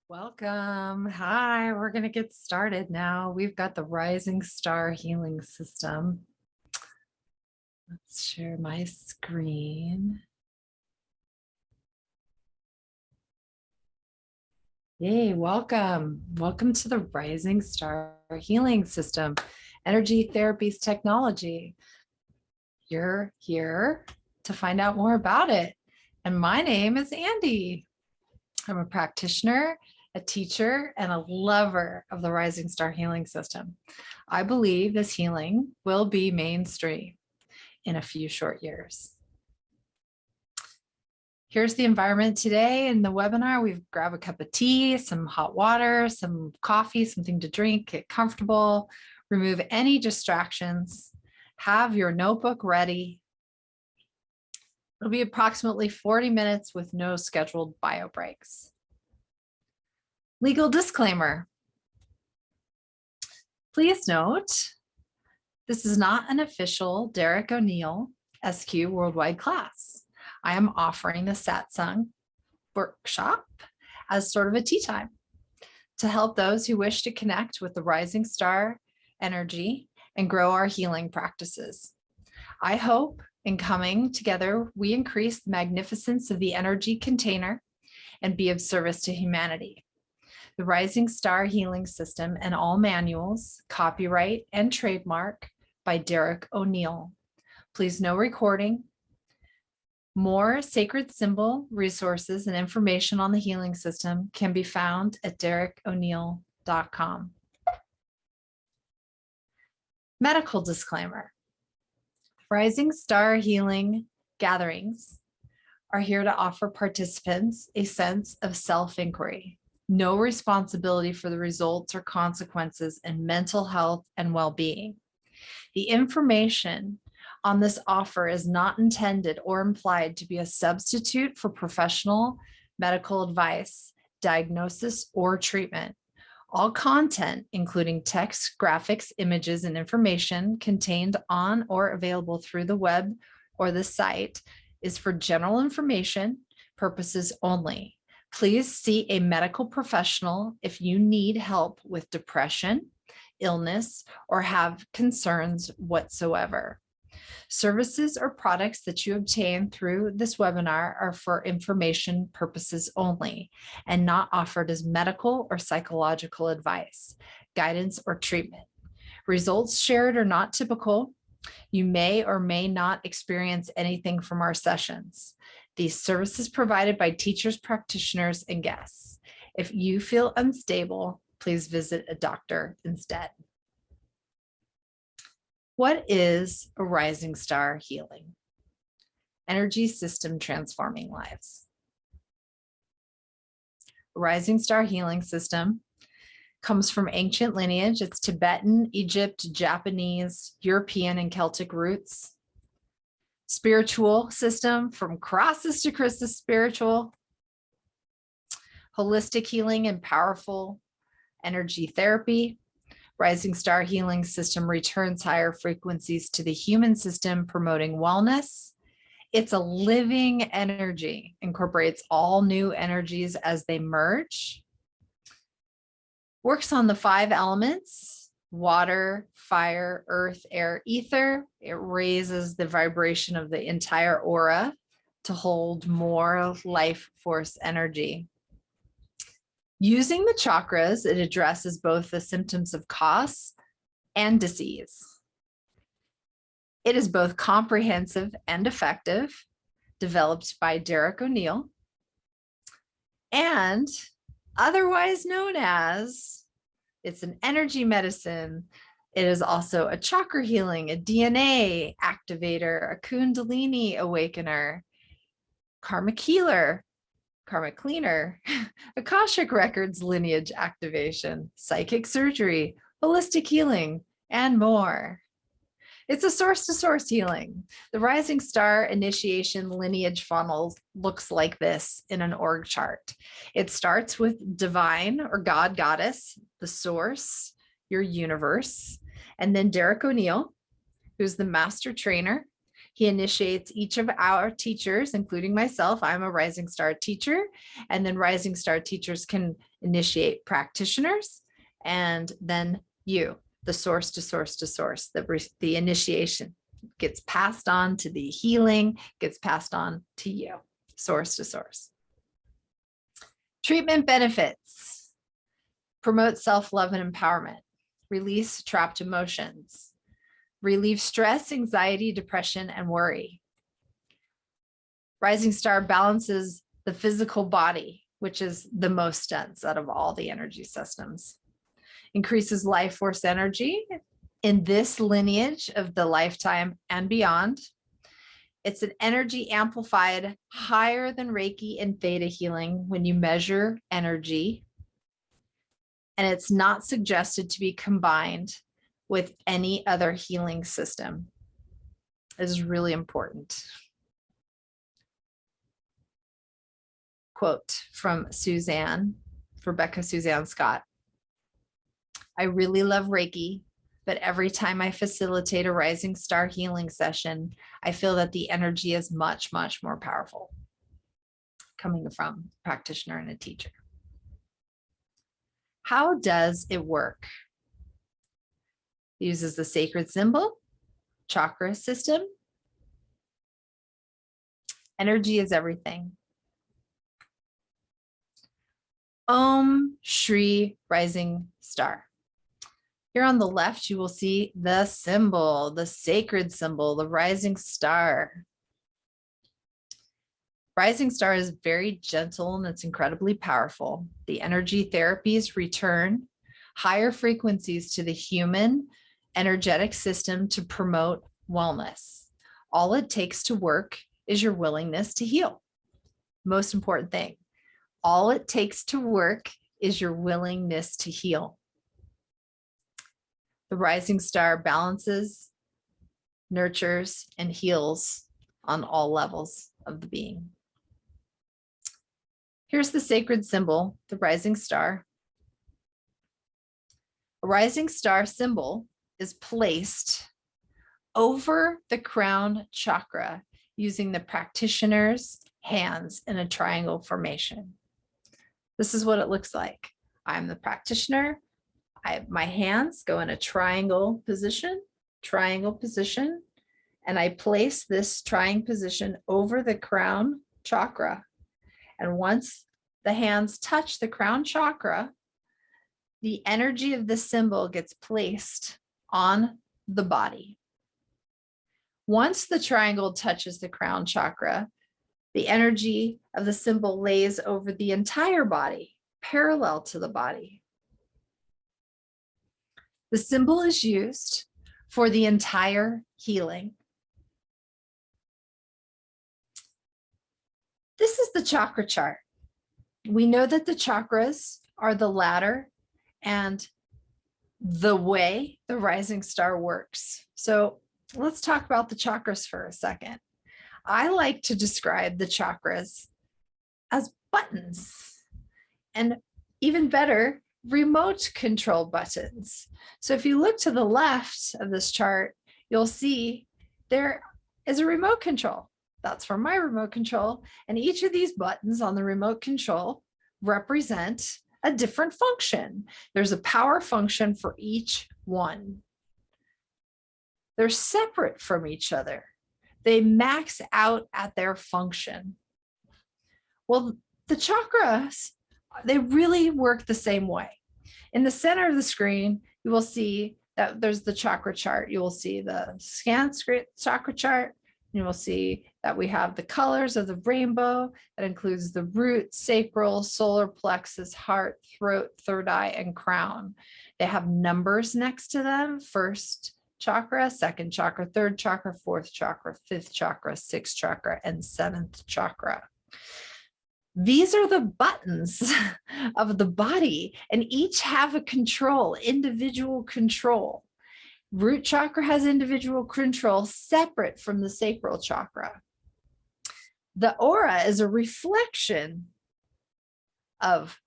Welcome. Hi, we're going to get started now. We've got the Rising Star Healing System. Let's share my screen. Yay, welcome. Welcome to the Rising Star Healing System, Energy Therapies Technology. You're here to find out more about it. And my name is Andi. I'm a practitioner, a teacher, and a lover of the Rising Star Healing System. I believe this healing will be mainstream in a few short years. Here's the environment today in the webinar. We've grabbed a cup of tea, some hot water, some coffee, something to drink, get comfortable, remove any distractions, have your notebook ready. It'll be approximately 40 minutes with no scheduled bio breaks. Legal disclaimer. Please note, this is not an official Derek O'Neill SQ worldwide class. I am offering the satsang workshop as sort of a tea time to help those who wish to connect with the rising star energy and grow our healing practices. I hope in coming together, we increase the magnificence of the energy container and be of service to humanity. The Rising Star Healing System and all manuals, copyright and trademark by Derek O'Neill. Please no recording. More sacred symbol resources and information on the healing system can be found at dereko'neill.com. Medical disclaimer. Rising Star Healing gatherings are here to offer participants a sense of self-inquiry, no responsibility for the results or consequences in mental health and well-being. The information on this offer is not intended or implied to be a substitute for professional medical advice, diagnosis, or treatment. All content, including text, graphics, images, and information contained on or available through the web or the site, is for general information purposes only. Please see a medical professional if you need help with depression, illness, or have concerns whatsoever. Services or products that you obtain through this webinar are for information purposes only and not offered as medical or psychological advice, guidance, or treatment. Results shared are not typical. You may or may not experience anything from our sessions. These services provided by teachers, practitioners, and guests. If you feel unstable, please visit a doctor instead. What is a rising star healing? Energy system transforming lives. A rising star healing system comes from ancient lineage. It's Tibetan, Egypt, Japanese, European, and Celtic roots. Spiritual system from crosses to Christus spiritual. Holistic healing and powerful energy therapy. Rising Star Healing System returns higher frequencies to the human system, promoting wellness. It's a living energy, incorporates all new energies as they merge. Works on the 5 elements: water, fire, earth, air, ether. It raises the vibration of the entire aura to hold more life force energy. Using the chakras, it addresses both the symptoms of cause and disease. It is both comprehensive and effective, developed by Derek O'Neill, and otherwise known as, it's an energy medicine. It is also a chakra healing, a DNA activator, a kundalini awakener, karmic healer, karmic cleaner, Akashic records lineage activation, psychic surgery, holistic healing, and more. It's a source-to-source healing. The Rising Star initiation lineage funnel looks like this in an org chart. It starts with divine or God, goddess, the source, your universe, and then Derek O'Neill, who's the master trainer, He initiates each of our teachers, including myself. I'm a Rising Star teacher, and then Rising Star teachers can initiate practitioners, and then you, the source to source to source, the initiation gets passed on to the healing, gets passed on to you, source to source. Treatment benefits: promote self-love and empowerment, release trapped emotions, relieve stress, anxiety, depression, and worry. Rising Star balances the physical body, which is the most dense out of all the energy systems. Increases life force energy in this lineage of the lifetime and beyond. It's an energy amplified higher than Reiki and Theta healing when you measure energy. And it's not suggested to be combined with any other healing system. It is really important. Quote from Rebecca Suzanne Scott. I really love Reiki, but every time I facilitate a Rising Star healing session, I feel that the energy is much, much more powerful. Coming from a practitioner and a teacher. How does it work? It uses the sacred symbol, chakra system. Energy is everything. Om Shri Rising Star. Here on the left, you will see the symbol, the sacred symbol, the rising star. Rising Star is very gentle and it's incredibly powerful. The energy therapies return higher frequencies to the human energetic system to promote wellness. All it takes to work is your willingness to heal. Most important thing. All it takes to work is your willingness to heal. The Rising Star balances, nurtures, and heals on all levels of the being. Here's the sacred symbol, the Rising Star. A Rising Star symbol is placed over the crown chakra using the practitioner's hands in a triangle formation. This is what it looks like. I'm the practitioner. My hands go in a triangle position, and I place this triangle position over the crown chakra. And once the hands touch the crown chakra, the energy of the symbol gets placed on the body. Once the triangle touches the crown chakra, the energy of the symbol lays over the entire body, parallel to the body. The symbol is used for the entire healing. This is the chakra chart. We know that the chakras are the ladder and the way the Rising Star works. So let's talk about the chakras for a second. I like to describe the chakras as buttons, and even better, remote control buttons. So if you look to the left of this chart, you'll see there is a remote control. That's for my remote control. And each of these buttons on the remote control represent a different function. There's a power function for each one. They're separate from each other. They max out at their function. Well, the chakras, they really work the same way. In the center of the screen, you will see that there's the chakra chart. You will see the Sanskrit chakra chart. You will see that we have the colors of the rainbow. That includes the root, sacral, solar plexus, heart, throat, third eye, and crown. They have numbers next to them. First chakra, second chakra, third chakra, fourth chakra, fifth chakra, sixth chakra, and seventh chakra. These are the buttons of the body, and each have a control, individual control. Root chakra has individual control separate from the sacral chakra. The aura is a reflection of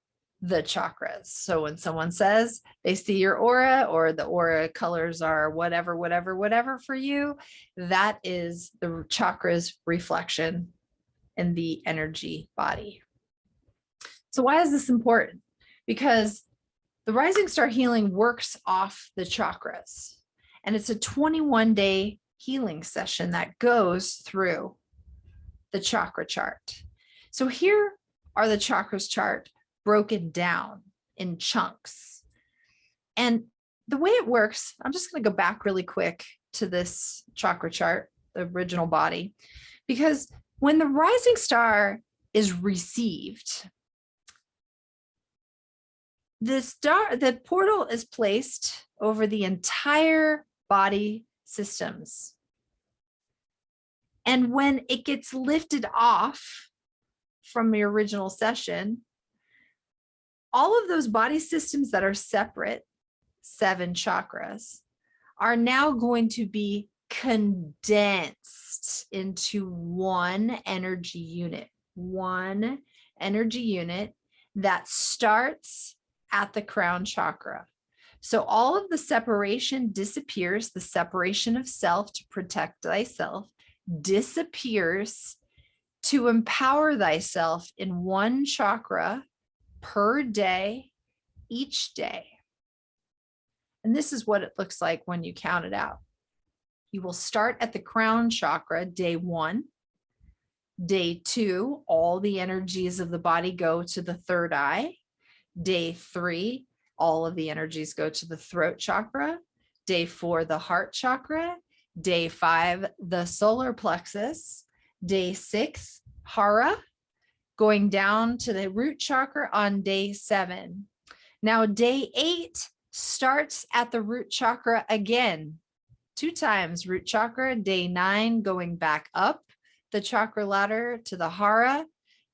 the chakras. So when someone says they see your aura, or the aura colors are whatever, whatever, whatever for you, that is the chakras reflection in the energy body. So why is this important? Because the Rising Star Healing works off the chakras, and it's a 21-day healing session that goes through the chakra chart. So here are the chakras chart broken down in chunks. And the way it works, I'm just going to go back really quick to this chakra chart, the original body, because when the rising star is received, the portal is placed over the entire body systems. And when it gets lifted off from the original session, all of those body systems that are separate, 7 chakras, are now going to be condensed into one energy unit that starts at the crown chakra. So all of the separation disappears. The separation of self to protect thyself disappears to empower thyself in one chakra per day, each day. And this is what it looks like when you count it out. You will start at the crown chakra, day 1. Day 2, all the energies of the body go to the third eye. Day 3, all of the energies go to the throat chakra. Day 4, the heart chakra. Day 5, the solar plexus. Day 6, hara, going down to the root chakra on day 7. Now, day 8 starts at the root chakra again, 2 times root chakra. Day 9, going back up the chakra ladder to the hara.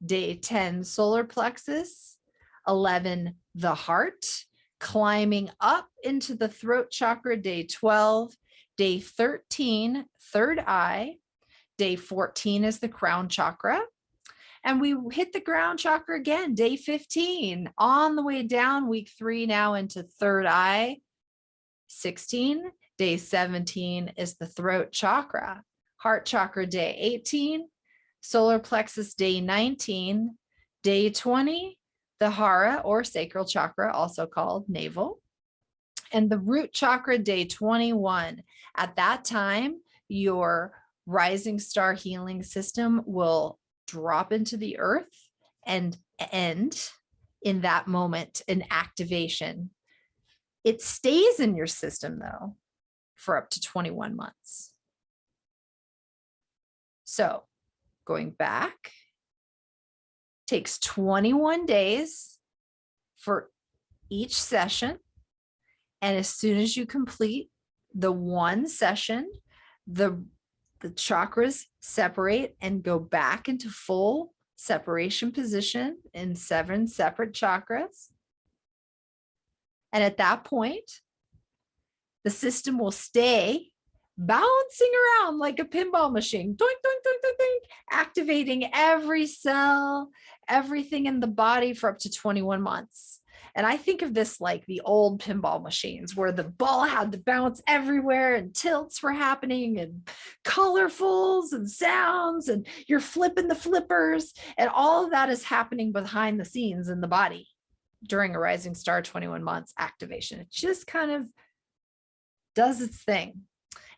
Day 10, solar plexus. 11, the heart, climbing up into the throat chakra. Day 12. Day 13, third eye. Day 14 is the crown chakra. And we hit the crown chakra again, day 15, on the way down, week 3 now into third eye. 16, day 17 is the throat chakra. Heart chakra, day 18. Solar plexus, day 19. Day 20, the hara or sacral chakra, also called navel. And the root chakra, day 21. At that time, your rising star healing system will drop into the earth and end in that moment in activation. It stays in your system, though, for up to 21 months. So going back, takes 21 days for each session. And as soon as you complete the one session, the chakras separate and go back into full separation position in 7 separate chakras. And at that point, the system will stay bouncing around like a pinball machine, doink, doink, doink, doink, doink, activating every cell, everything in the body for up to 21 months. And I think of this like the old pinball machines where the ball had to bounce everywhere and tilts were happening and colorfuls and sounds and you're flipping the flippers and all of that is happening behind the scenes in the body during a rising star 21 months activation. It just kind of does its thing.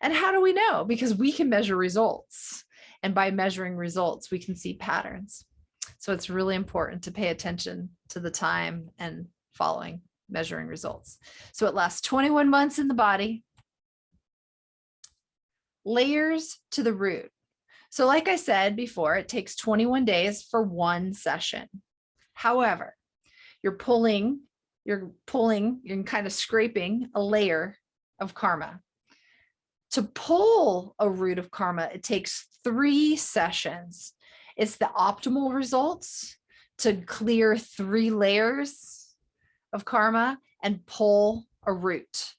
And how do we know? Because we can measure results. And by measuring results, we can see patterns. So it's really important to pay attention to the time and following measuring results. So it lasts 21 months in the body. Layers to the root. So like I said before, it takes 21 days for one session. However, you're kind of scraping a layer of karma. To pull a root of karma, it takes 3 sessions. It's the optimal results to clear 3 layers of karma and pull a root.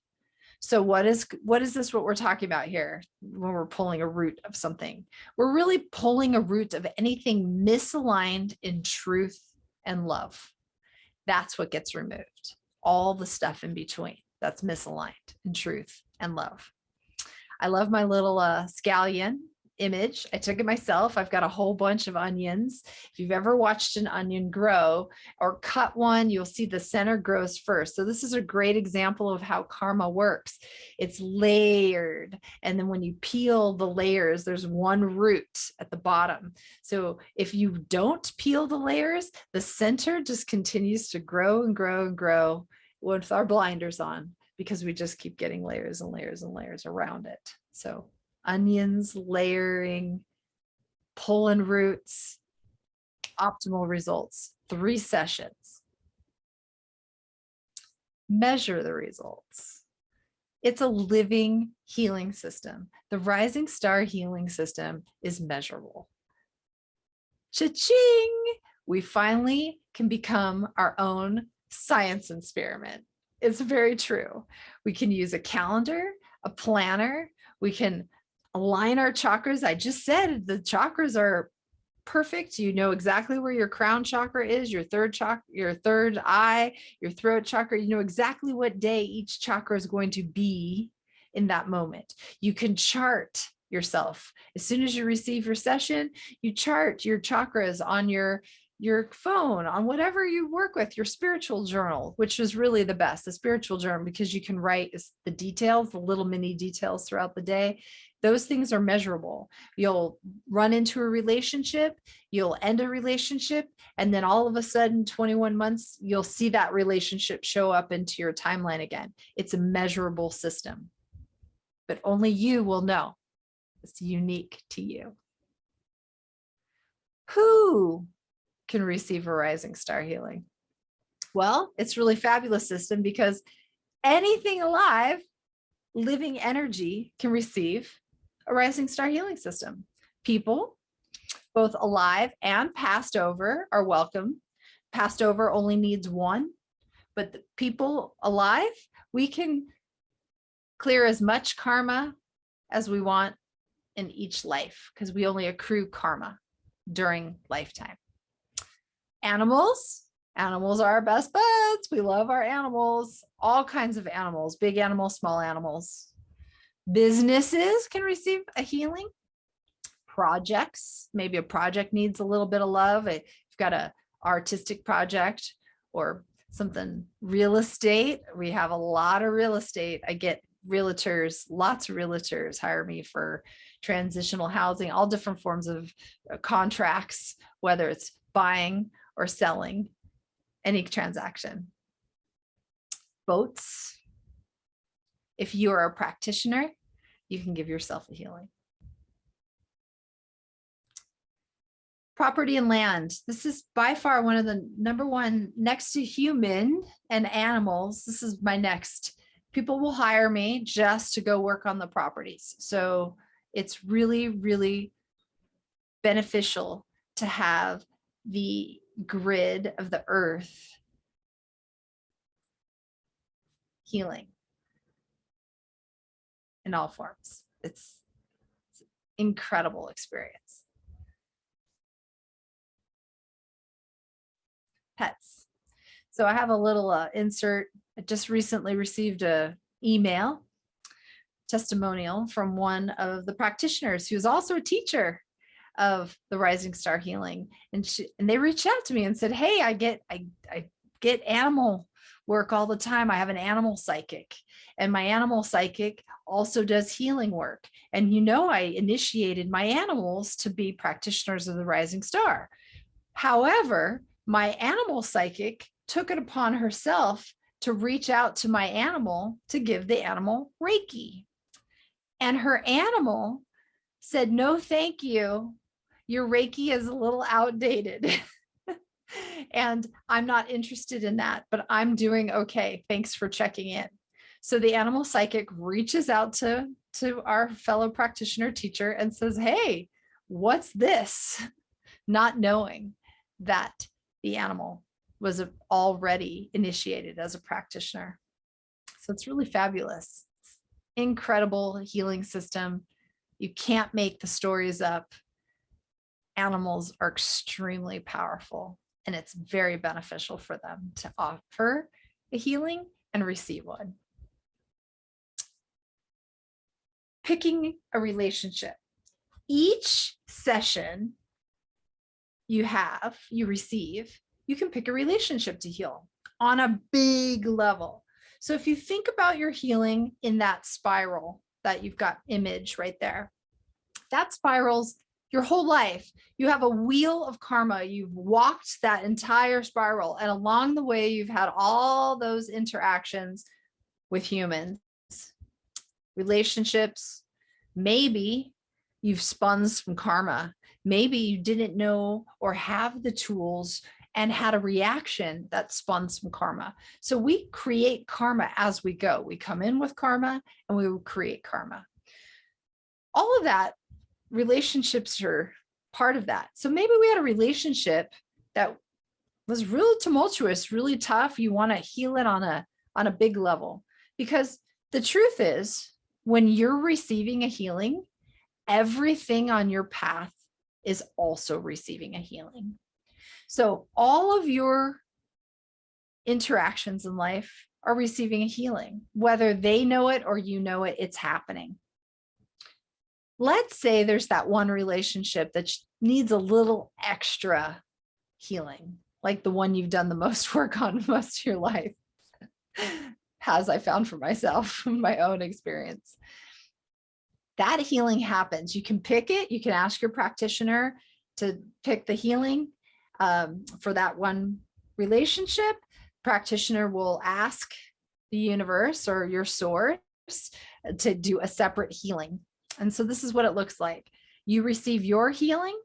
So what is this what we're talking about here when we're pulling a root of something? We're really pulling a root of anything misaligned in truth and love. That's what gets removed. All the stuff in between that's misaligned in truth and love. I love my little scallion image. I took it myself. I've got a whole bunch of onions. If you've ever watched an onion grow or cut one, you'll see the center grows first. So this is a great example of how karma works. It's layered. And then when you peel the layers, there's one root at the bottom. So if you don't peel the layers, the center just continues to grow and grow and grow with our blinders on, because we just keep getting layers and layers and layers around it. So onions, layering, pulling roots, optimal results, 3 sessions. Measure the results. It's a living healing system. The Rising Star healing system is measurable. Cha-ching! We finally can become our own science experiment. It's very true. We can use a calendar, a planner. We can align our chakras. I just said the chakras are perfect. You know exactly where your crown chakra is, your third chakra, your third eye, your throat chakra. You know exactly what day each chakra is going to be in that moment. You can chart yourself. As soon as you receive your session, you chart your chakras on your phone, on whatever you work with, your spiritual journal, which is really the best, the spiritual journal, because you can write the details, the little mini details throughout the day. Those things are measurable. You'll run into a relationship, you'll end a relationship, and then all of a sudden, 21 months, you'll see that relationship show up into your timeline again. It's a measurable system, but only you will know. It's unique to you. Who can receive a Rising Star healing? Well, it's really fabulous system, because anything alive, living energy, can receive a Rising Star healing system. People, both alive and passed over, are welcome. Passed over only needs one, but the people alive, we can clear as much karma as we want in each life, because we only accrue karma during lifetime. Animals are our best buds. We love our animals, all kinds of animals, big animals, small animals. Businesses can receive a healing. Projects, maybe a project needs a little bit of love. If you've got an artistic project or something, real estate, we have a lot of real estate. I get realtors, lots of realtors hire me for transitional housing, all different forms of contracts, whether it's buying or selling, any transaction. Boats. If you are a practitioner, you can give yourself a healing. Property and land. This is by far one of the number one, next to human and animals. This is my next. People will hire me just to go work on the properties. So it's really, really beneficial to have the grid of the earth healing in all forms. It's an incredible experience. Pets. So I have a little insert. I just recently received a email testimonial from one of the practitioners who's also a teacher of the Rising Star healing, and they reached out to me and said, hey, I get animal work all the time. I have an animal psychic, and my animal psychic also does healing work. And I initiated my animals to be practitioners of the Rising Star. However, my animal psychic took it upon herself to reach out to my animal to give the animal Reiki. And her animal said, no, thank you. Your Reiki is a little outdated. And I'm not interested in that, but I'm doing okay. Thanks for checking in. So the animal psychic reaches out to our fellow practitioner teacher and says, hey, what's this? Not knowing that the animal was already initiated as a practitioner. So it's really fabulous. It's incredible healing system. You can't make the stories up. Animals are extremely powerful. and it's very beneficial for them to offer a healing and receive one. Picking a relationship. Each session you receive, you can pick a relationship to heal on a big level. So if you think about your healing in that spiral that you've got image right there, that spirals your whole life. You have a wheel of karma. You've walked that entire spiral, and along the way, you've had all those interactions with humans, relationships. Maybe you've spun some karma. Maybe you didn't know or have the tools and had a reaction that spun some karma. So we create karma as we go. We come in with karma and we will create karma. All of that, relationships are part of that. So maybe we had a relationship that was really tumultuous, really tough. You want to heal it on a big level, because the truth is, when you're receiving a healing, everything on your path is also receiving a healing. So all of your interactions in life are receiving a healing, whether they know it or you know it, it's happening. Let's say there's that one relationship that needs a little extra healing, like the one you've done the most work on most of your life, as I found for myself from my own experience. That healing happens. You can pick it. You can ask your practitioner to pick the healing for that one relationship. Practitioner will ask the universe or your source to do a separate healing. And so this is what it looks like. You receive your healing,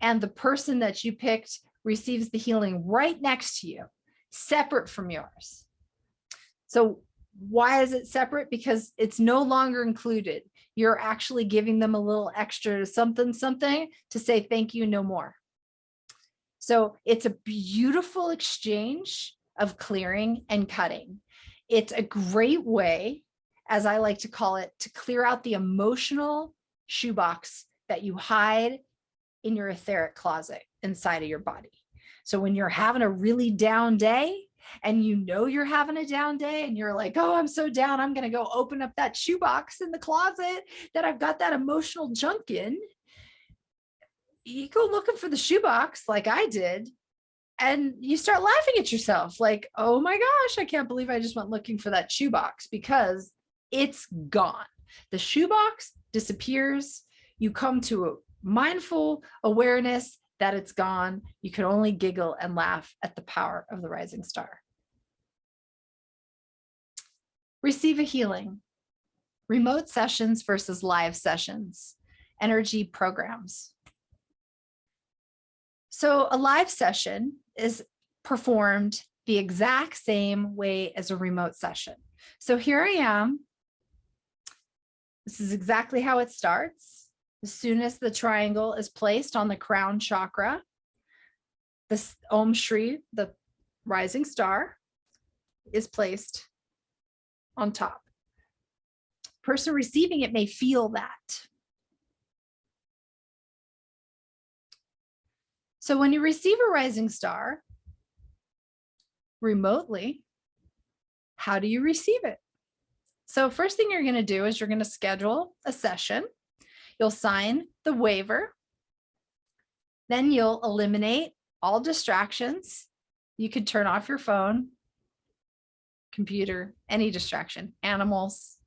and the person that you picked receives the healing right next to you, separate from yours. So why is it separate? Because it's no longer included. You're actually giving them a little extra something to say thank you, no more. So it's a beautiful exchange of clearing and cutting. It's a great way, as I like to call it, to clear out the emotional shoebox that you hide in your etheric closet inside of your body. So when you're having a really down day, and you know you're having a down day, and you're like, oh, I'm so down, I'm going to go open up that shoebox in the closet that I've got that emotional junk in. You go looking for the shoebox like I did, and you start laughing at yourself like, oh my gosh, I can't believe I just went looking for that shoebox, because it's gone. The shoebox disappears. You come to a mindful awareness that it's gone. You can only giggle and laugh at the power of the rising star. Receive a healing. Remote sessions versus live sessions. Energy programs. So a live session is performed the exact same way as a remote session. So here I am. This is exactly how it starts. As soon as the triangle is placed on the crown chakra, the Om Shri, the rising star, is placed on top. Person receiving it may feel that. So when you receive a rising star remotely, how do you receive it? So first thing you're going to do is you're going to schedule a session. You'll sign the waiver. Then you'll eliminate all distractions. You could turn off your phone, computer, any distraction, animals.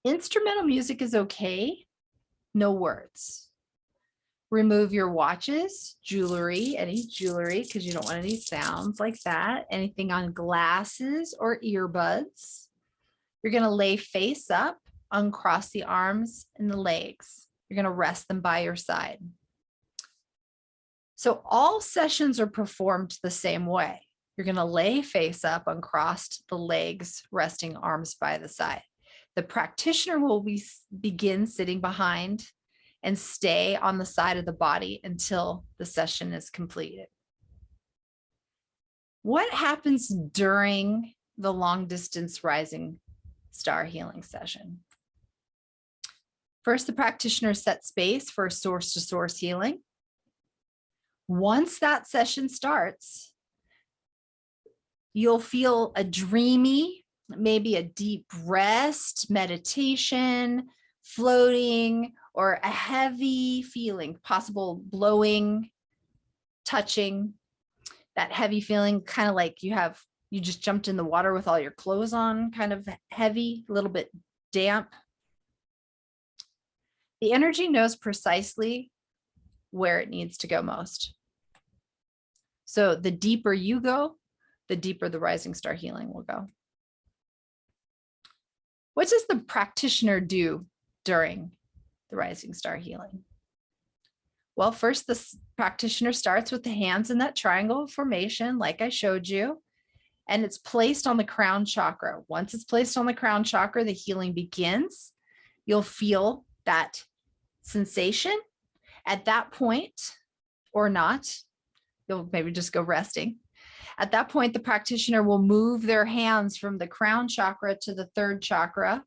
Instrumental music is okay, no words. Remove your watches, jewelry, any jewelry, because you don't want any sounds like that. Anything on glasses or earbuds. You're going to lay face up, uncross the arms and the legs. You're going to rest them by your side. So all sessions are performed the same way. You're going to lay face up, uncrossed the legs, resting arms by the side. The practitioner will begin sitting behind and stay on the side of the body until the session is completed. What happens during the long distance rising star healing session? First, the practitioner sets space for source to source healing. Once that session starts, you'll feel a dreamy, maybe a deep rest, meditation, floating, or a heavy feeling, possible blowing, touching, that heavy feeling, kind of like you just jumped in the water with all your clothes on, kind of heavy, a little bit damp. The energy knows precisely where it needs to go most. So the deeper you go, the deeper the rising star healing will go. What does the practitioner do during the rising star healing? Well, first, the practitioner starts with the hands in that triangle formation, like I showed you, and it's placed on the crown chakra. Once it's placed on the crown chakra, the healing begins. You'll feel that sensation. At that point, or not, you'll maybe just go resting. At that point, the practitioner will move their hands from the crown chakra to the third chakra,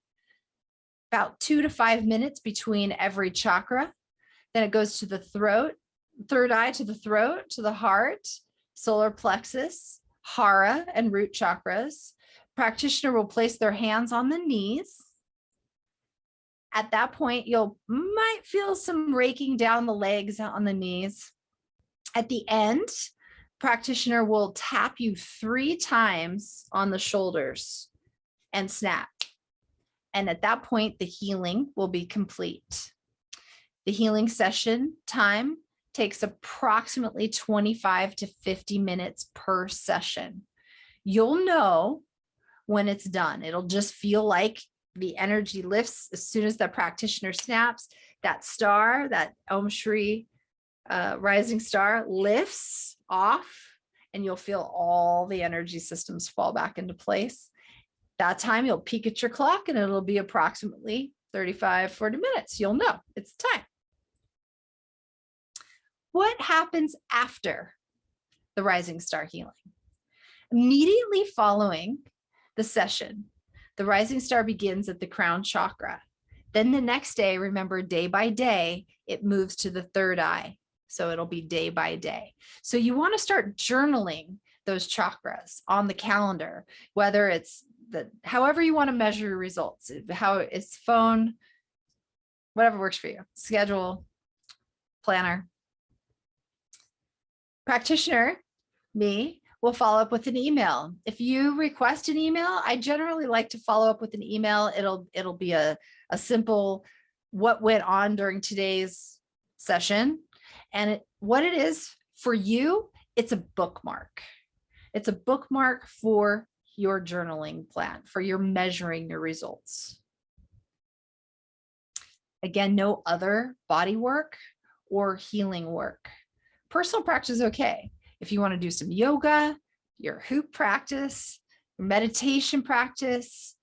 about 2 to 5 minutes between every chakra. Then it goes to the throat, third eye to the throat, to the heart, solar plexus, hara, and root chakras. Practitioner will place their hands on the knees. At that point, you might feel some raking down the legs on the knees. At the end, practitioner will tap you 3 times on the shoulders and snap. And at that point, the healing will be complete. The healing session time takes approximately 25 to 50 minutes per session. You'll know when it's done. It'll just feel like the energy lifts as soon as the practitioner snaps. That star, that Om Shri rising star lifts off, and you'll feel all the energy systems fall back into place. That time you'll peek at your clock and it'll be approximately 35, 40 minutes. You'll know it's time. What happens after the rising star healing? Immediately following the session, the rising star begins at the crown chakra. Then the next day, remember, day by day, it moves to the third eye. So it'll be day by day. So you want to start journaling those chakras on the calendar, whether it's however you want to measure your results, how it's phone, whatever works for you, schedule, planner. Practitioner, me, will follow up with an email. If you request an email, I generally like to follow up with an email. It'll be a simple what went on during today's session. And what it is for you, it's a bookmark. It's a bookmark for your journaling plan, for your measuring your results. Again, no other body work or healing work. Personal practice is okay. If you want to do some yoga, your hoop practice, your meditation practice,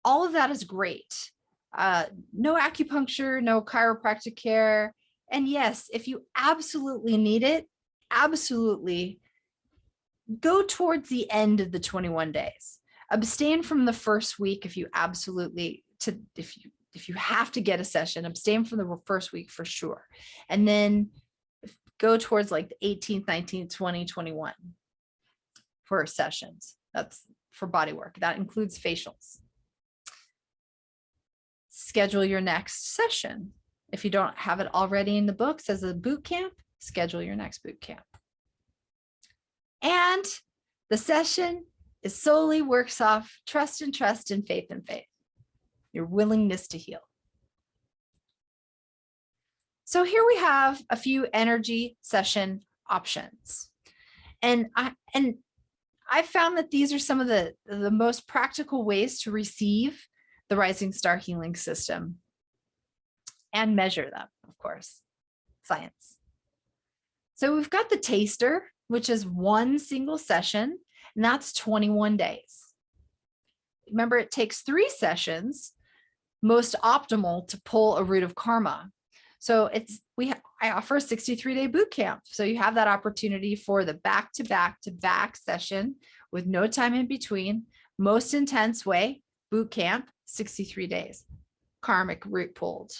all of that is great. No acupuncture, no chiropractic care. And yes, if you absolutely need it, absolutely go towards the end of the 21 days. Abstain from the first week if you absolutely, if you have to get a session, abstain from the first week for sure. And then go towards like the 18th, 19th, 20, 21 for sessions. That's for body work. That includes facials. Schedule your next session. If you don't have it already in the books as a boot camp, schedule your next boot camp. And the session is solely works off trust and trust and faith and faith, your willingness to heal. So here we have a few energy session options. And I found that these are some of the most practical ways to receive the Rising Star Healing System and measure them, of course, science. So we've got the taster, which is one single session, and that's 21 days. Remember, it takes 3 sessions, most optimal, to pull a root of karma. So I offer a 63-day boot camp. So you have that opportunity for the back-to-back-to-back session with no time in between, most intense way, boot camp, 63 days, karmic root pulled.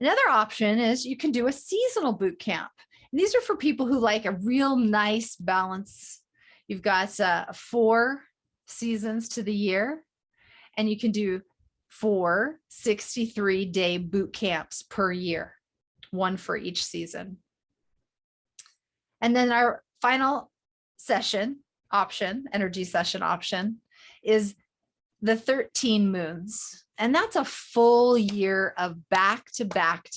Another option is you can do a seasonal boot camp. And these are for people who like a real nice balance. You've got 4 seasons to the year, and you can do 4 63-day boot camps per year, 1 for each season. And then our final session option, energy session option, is the 13 moons. And that's a full year of back to back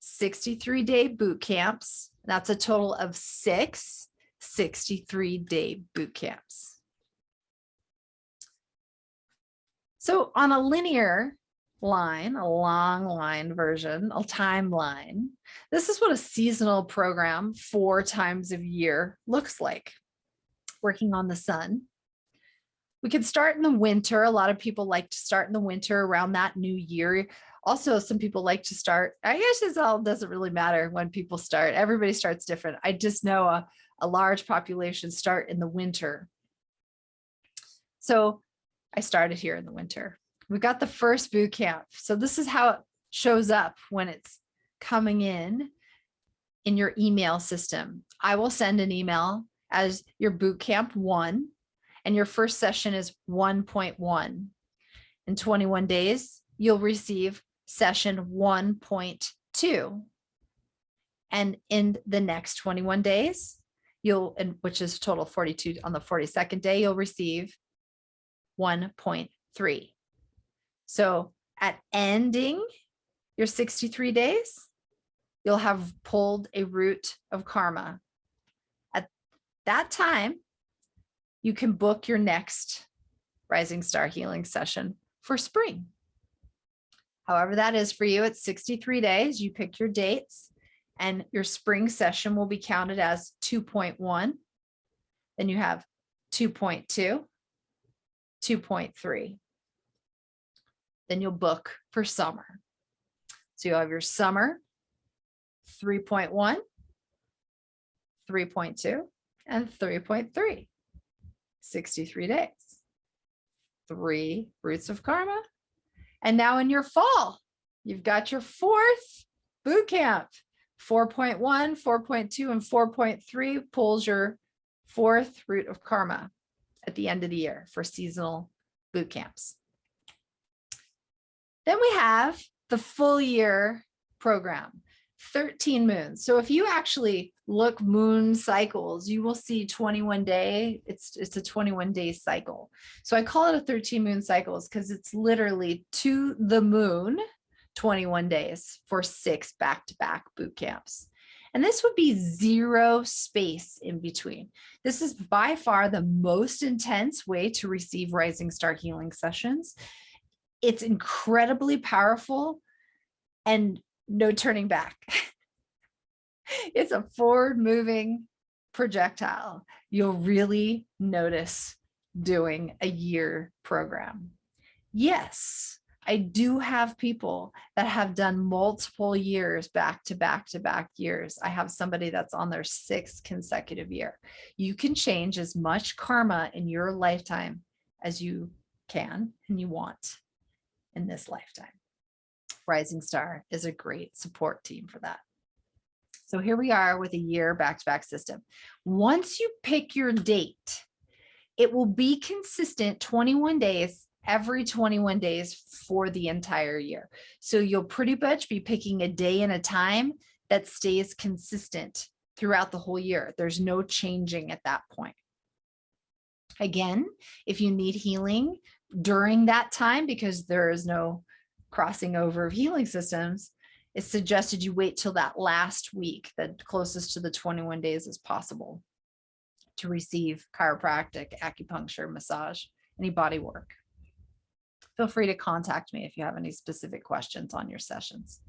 63-day boot camps. That's a total of 6 63-day boot camps. So on a linear line, a long line version, a timeline, this is what a seasonal program 4 times a year looks like, working on the sun. We could start in the winter. A lot of people like to start in the winter around that new year. Also, some people like to start, I guess it all doesn't really matter when people start. Everybody starts different. I just know a large population start in the winter. So I started here in the winter. We got the first boot camp. So this is how it shows up when it's coming in your email system. I will send an email as your boot camp 1, and your first session is 1.1. In 21 days, you'll receive session 1.2. And in the next 21 days, which is total 42, on the 42nd day, you'll receive 1.3. So at ending your 63 days, you'll have pulled a root of karma. At that time, you can book your next Rising Star Healing session for spring. However that is for you, it's 63 days. You pick your dates, and your spring session will be counted as 2.1. Then you have 2.2, 2.3. Then you'll book for summer. So you'll have your summer 3.1, 3.2, and 3.3. 63 days, 3 roots of karma. And now in your fall, you've got your 4th boot camp. 4.1, 4.2, and 4.3 pulls your 4th root of karma at the end of the year for seasonal boot camps. Then we have the full year program, 13 moons. So if you actually look moon cycles, you will see 21 day, it's a 21 day cycle. So I call it a 13 moon cycles because it's literally to the moon, 21 days for 6 back-to-back boot camps. And this would be 0 space in between. This is by far the most intense way to receive Rising Star Healing sessions. It's incredibly powerful and no turning back. It's a forward moving projectile. You'll really notice doing a year program. Yes, I do have people that have done multiple years back to back years. I have somebody that's on their 6th consecutive year. You can change as much karma in your lifetime as you can and you want in this lifetime. Rising Star is a great support team for that. So here we are with a year back-to-back system. Once you pick your date, it will be consistent 21 days, every 21 days for the entire year. So you'll pretty much be picking a day and a time that stays consistent throughout the whole year. There's no changing at that point. Again, if you need healing during that time, because there is no crossing over of healing systems, it's suggested you wait till that last week, the closest to the 21 days as possible, to receive chiropractic, acupuncture, massage, any body work. Feel free to contact me if you have any specific questions on your sessions.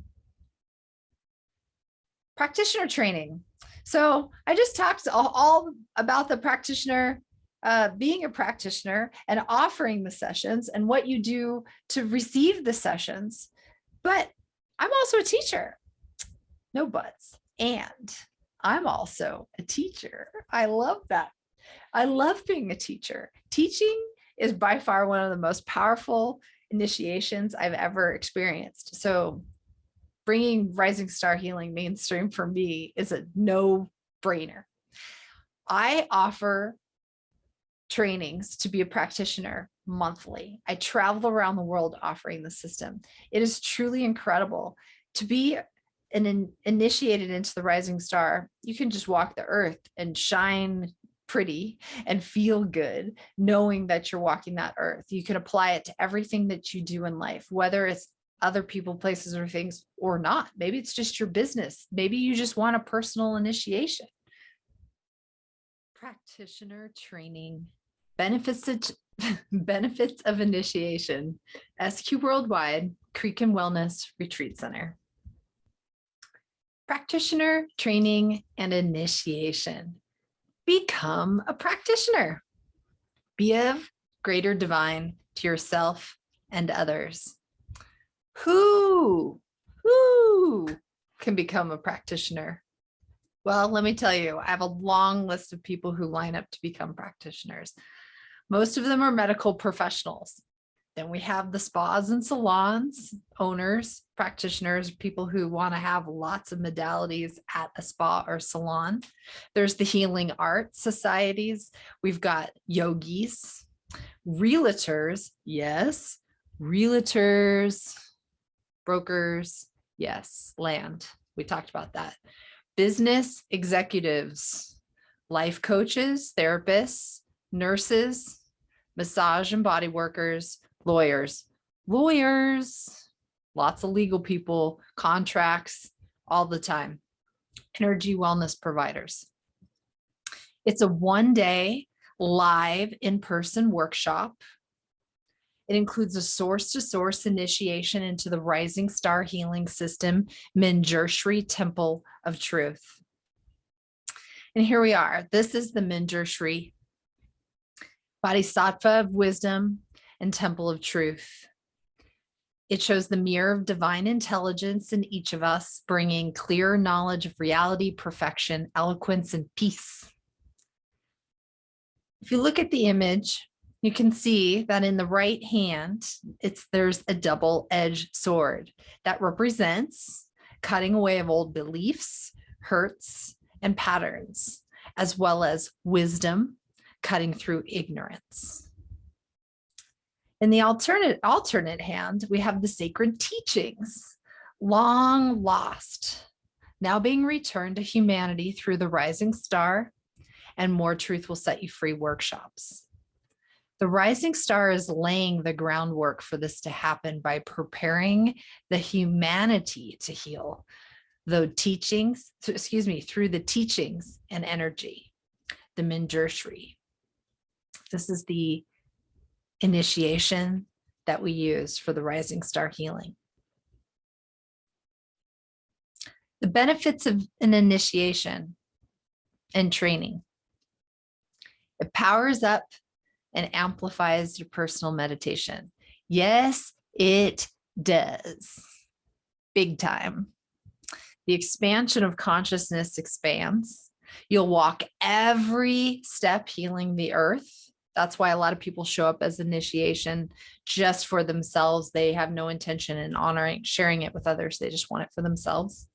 Practitioner training. So I just talked all about the practitioner, being a practitioner and offering the sessions and what you do to receive the sessions. But I'm also a teacher. No buts. And I'm also a teacher. I love that. I love being a teacher. Teaching is by far one of the most powerful initiations I've ever experienced. So bringing Rising Star Healing mainstream for me is a no-brainer. I offer trainings to be a practitioner monthly. I travel around the world offering the system. It is truly incredible to be initiated into the Rising Star. You can just walk the earth and shine pretty and feel good knowing that you're walking that earth. You can apply it to everything that you do in life, whether it's other people, places, or things or not. Maybe it's just your business. Maybe you just want a personal initiation. Practitioner Training, benefits of initiation, SQ Worldwide, Creek and Wellness Retreat Center. Practitioner Training and Initiation. Become a practitioner. Be of greater divine to yourself and others. Who can become a practitioner? Well, let me tell you, I have a long list of people who line up to become practitioners. Most of them are medical professionals. Then we have the spas and salons, owners, practitioners, people who want to have lots of modalities at a spa or salon. There's the healing arts societies. We've got yogis, realtors, yes, realtors, brokers, yes, land. We talked about that. Business executives, life coaches, therapists, nurses, massage and body workers, lawyers, lots of legal people, contracts, all the time, energy wellness providers. It's a one-day live in-person workshop. It includes a source-to-source initiation into the Rising Star Healing System, Manjushri Temple of Truth. And here we are. This is the Manjushri, Bodhisattva of Wisdom and Temple of Truth. It shows the mirror of divine intelligence in each of us, bringing clear knowledge of reality, perfection, eloquence, and peace. If you look at the image, you can see that in the right hand, there's a double-edged sword that represents cutting away of old beliefs, hurts, and patterns, as well as wisdom, cutting through ignorance. In the alternate hand, we have the sacred teachings, long lost, now being returned to humanity through the Rising Star and More Truth Will Set You Free workshops. The Rising Star is laying the groundwork for this to happen by preparing the humanity to heal through the teachings and energy, the Manjushri. This is the initiation that we use for the Rising Star Healing. The benefits of an initiation and training. It powers up and amplifies your personal meditation. Yes, it does. Big time. The expansion of consciousness expands. You'll walk every step healing the earth. That's why a lot of people show up as initiation just for themselves. They have no intention in honoring, sharing it with others. They just want it for themselves.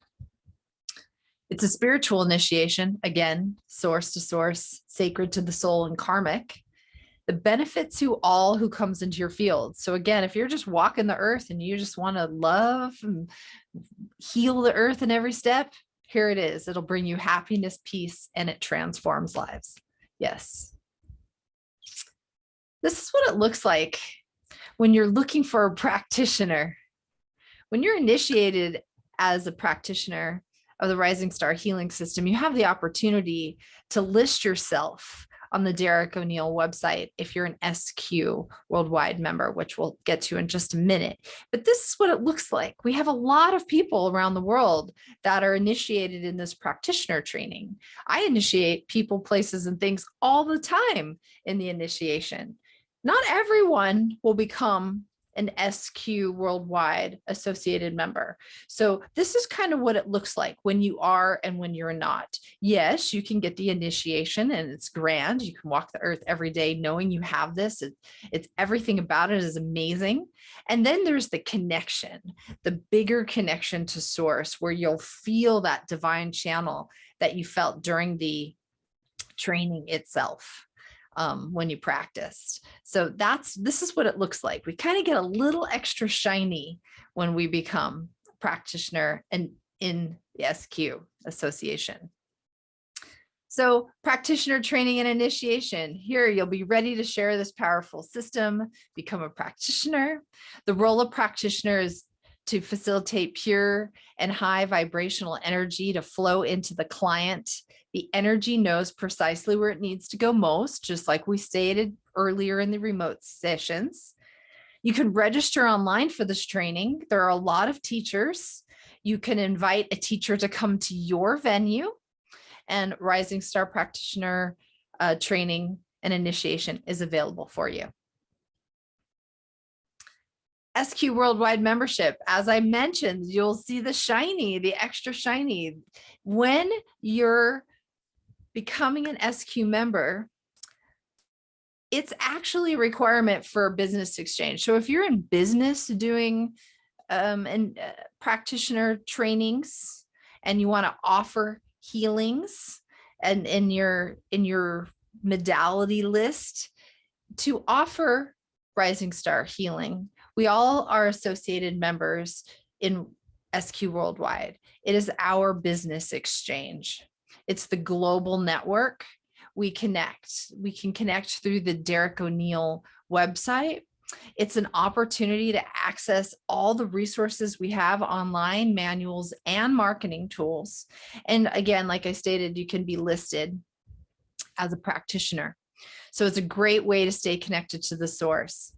It's a spiritual initiation. Again, source to source, sacred to the soul and karmic. The benefit to all who comes into your field. So again, if you're just walking the earth and you just want to love and heal the earth in every step, here it is. It'll bring you happiness, peace, and it transforms lives. Yes. This is what it looks like when you're looking for a practitioner. When you're initiated as a practitioner of the Rising Star Healing System, you have the opportunity to list yourself on the Derek O'Neill website if you're an SQ Worldwide member, which we'll get to in just a minute. But this is what it looks like. We have a lot of people around the world that are initiated in this practitioner training. I initiate people, places, and things all the time in the initiation. Not everyone will become an SQ Worldwide associated member. So this is kind of what it looks like when you are and when you're not. Yes, you can get the initiation and it's grand. You can walk the earth every day knowing you have this. It's everything about it is amazing. And then there's the connection, the bigger connection to source, where you'll feel that divine channel that you felt during the training itself. When you practiced. So this is what it looks like. We kind of get a little extra shiny when we become practitioner and in the SQ association. So practitioner training and initiation. Here, you'll be ready to share this powerful system, become a practitioner. The role of practitioner is to facilitate pure and high vibrational energy to flow into the client. The energy knows precisely where it needs to go most, just like we stated earlier in the remote sessions. You can register online for this training. There are a lot of teachers. You can invite a teacher to come to your venue, and Rising Star Practitioner training and initiation is available for you. SQ Worldwide membership. As I mentioned, you'll see the shiny, the extra shiny. When you're becoming an SQ member, it's actually a requirement for business exchange. So if you're in business doing practitioner trainings and you want to offer healings and in your modality list to offer Rising Star healing, we all are associated members in SQ Worldwide. It is our business exchange. It's the global network. We connect. We can connect through the Derek O'Neill website. It's an opportunity to access all the resources we have online, manuals, and marketing tools. And again, like I stated, you can be listed as a practitioner. So it's a great way to stay connected to the source.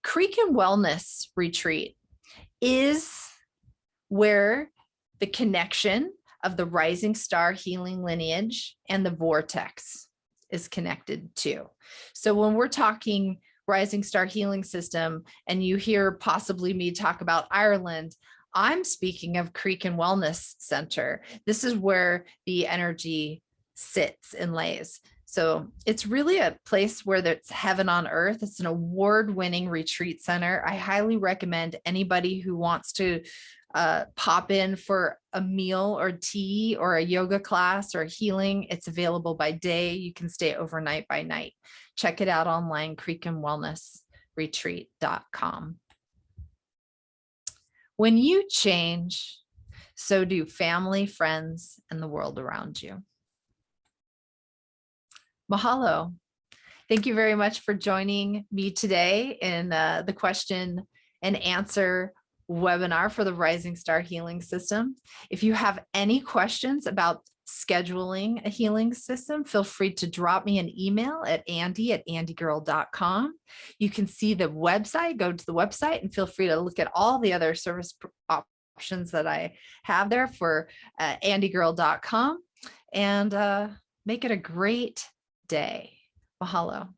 Creek and Wellness Retreat is where the connection of the Rising Star Healing Lineage and the Vortex is connected to. So when we're talking Rising Star Healing System and you hear possibly me talk about Ireland, I'm speaking of Creek and Wellness Center. This is where the energy sits and lays. So it's really a place where there's heaven on earth. It's an award-winning retreat center. I highly recommend anybody who wants to pop in for a meal or tea or a yoga class or healing. It's available by day. You can stay overnight by night. Check it out online, creekandwellnessretreat.com. When you change, so do family, friends, and the world around you. Mahalo. Thank you very much for joining me today in the question and answer webinar for the Rising Star Healing System. If you have any questions about scheduling a healing system, feel free to drop me an email at andy@andigirl.com. You can see the website, go to the website and feel free to look at all the other service options that I have there for andigirl.com, and make it a great day. Mahalo.